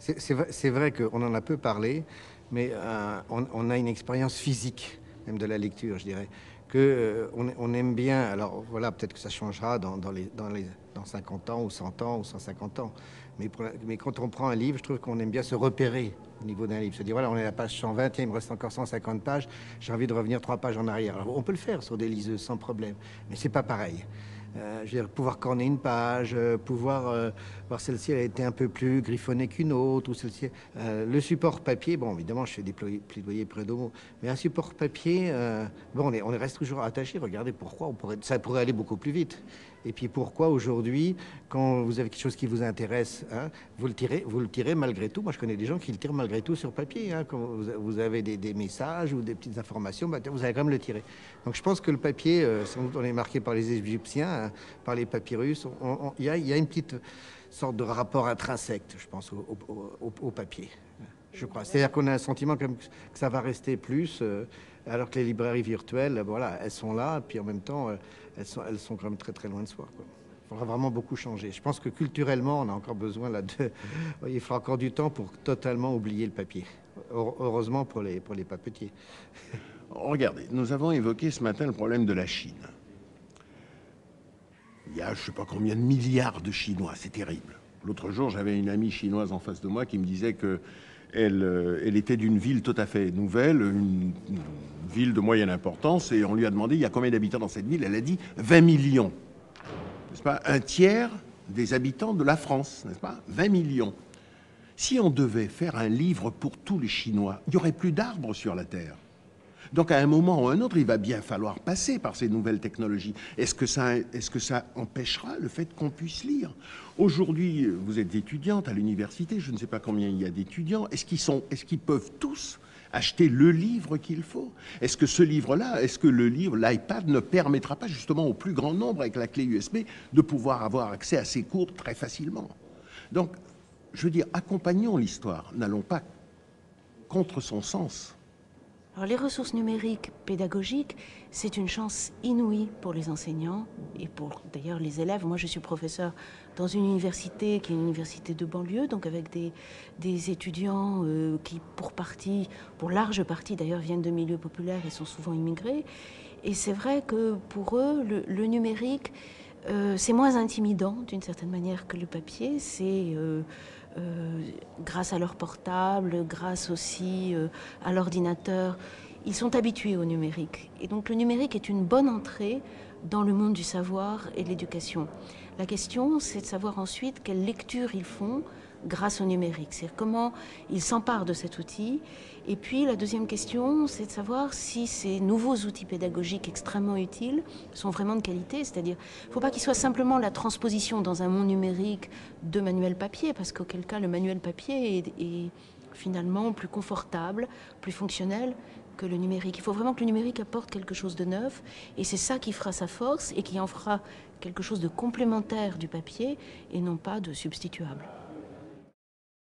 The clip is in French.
C'est vrai qu'on en a peu parlé, mais on a une expérience physique, même de la lecture, je dirais, on aime bien. Alors voilà, peut-être que ça changera dans 50 ans, ou 100 ans, ou 150 ans. Mais quand on prend un livre, je trouve qu'on aime bien se repérer au niveau d'un livre. Se dire, voilà, on est à la page 120, tiens, il me reste encore 150 pages, j'ai envie de revenir 3 pages en arrière. Alors, on peut le faire sur des liseuses sans problème, mais c'est pas pareil. Je veux dire, pouvoir corner une page, pouvoir voir celle-ci, elle a été un peu plus griffonnée qu'une autre, ou celle-ci. Le support papier, bon, évidemment, je fais des plaidoyers prud'homo, mais un support papier, bon, on reste toujours attaché. Regardez pourquoi ça pourrait aller beaucoup plus vite. Et puis pourquoi aujourd'hui, quand vous avez quelque chose qui vous intéresse, hein, vous le tirez malgré tout. Moi, je connais des gens qui le tirent malgré tout sur papier. Hein, quand vous avez des messages ou des petites informations, bah, vous allez quand même le tirer. Donc je pense que le papier, sans doute on est marqué par les Égyptiens, hein, par les papyrus. Il y a une petite sorte de rapport intrinsèque, je pense, au papier. Je crois. C'est-à-dire qu'on a un sentiment que ça va rester plus, alors que les librairies virtuelles, voilà, elles sont là, puis en même temps, elles sont quand même très très loin de soi, quoi. Il faudra vraiment beaucoup changer. Je pense que culturellement, on a encore besoin là de... Il faudra encore du temps pour totalement oublier le papier. Heureusement pour les papetiers. Regardez, nous avons évoqué ce matin le problème de la Chine. Il y a je ne sais pas combien de milliards de Chinois, c'est terrible. L'autre jour, j'avais une amie chinoise en face de moi qui me disait que elle était d'une ville tout à fait nouvelle, une ville de moyenne importance, et on lui a demandé il y a combien d'habitants dans cette ville. Elle a dit 20 millions. N'est-ce pas? Un tiers des habitants de la France, n'est-ce pas? 20 millions. Si on devait faire un livre pour tous les Chinois, il n'y aurait plus d'arbres sur la Terre. Donc à un moment ou à un autre, il va bien falloir passer par ces nouvelles technologies. Est-ce que ça empêchera le fait qu'on puisse lire? Aujourd'hui, vous êtes étudiante à l'université, je ne sais pas combien il y a d'étudiants. Est-ce qu'ils peuvent tous acheter le livre qu'il faut? Est-ce que ce livre-là, est-ce que l'iPad ne permettra pas justement au plus grand nombre, avec la clé USB, de pouvoir avoir accès à ces cours très facilement? Donc, je veux dire, accompagnons l'histoire, n'allons pas contre son sens. Alors, les ressources numériques pédagogiques, c'est une chance inouïe pour les enseignants et pour d'ailleurs les élèves. Moi, je suis professeur dans une université qui est une université de banlieue, donc avec des étudiants qui, pour large partie d'ailleurs, viennent de milieux populaires et sont souvent immigrés. Et c'est vrai que pour eux, le numérique, c'est moins intimidant d'une certaine manière que le papier. C'est grâce à leur portable, grâce aussi à l'ordinateur, ils sont habitués au numérique. Et donc le numérique est une bonne entrée dans le monde du savoir et de l'éducation. La question, c'est de savoir ensuite quelle lecture ils font grâce au numérique. C'est-à-dire comment ils s'emparent de cet outil. Et puis la deuxième question, c'est de savoir si ces nouveaux outils pédagogiques extrêmement utiles sont vraiment de qualité. C'est-à-dire, il ne faut pas qu'ils soient simplement la transposition dans un monde numérique de manuel papier, parce qu'auquel cas le manuel papier est finalement plus confortable, plus fonctionnel que le numérique. Il faut vraiment que le numérique apporte quelque chose de neuf, et c'est ça qui fera sa force et qui en fera quelque chose de complémentaire du papier et non pas de substituable.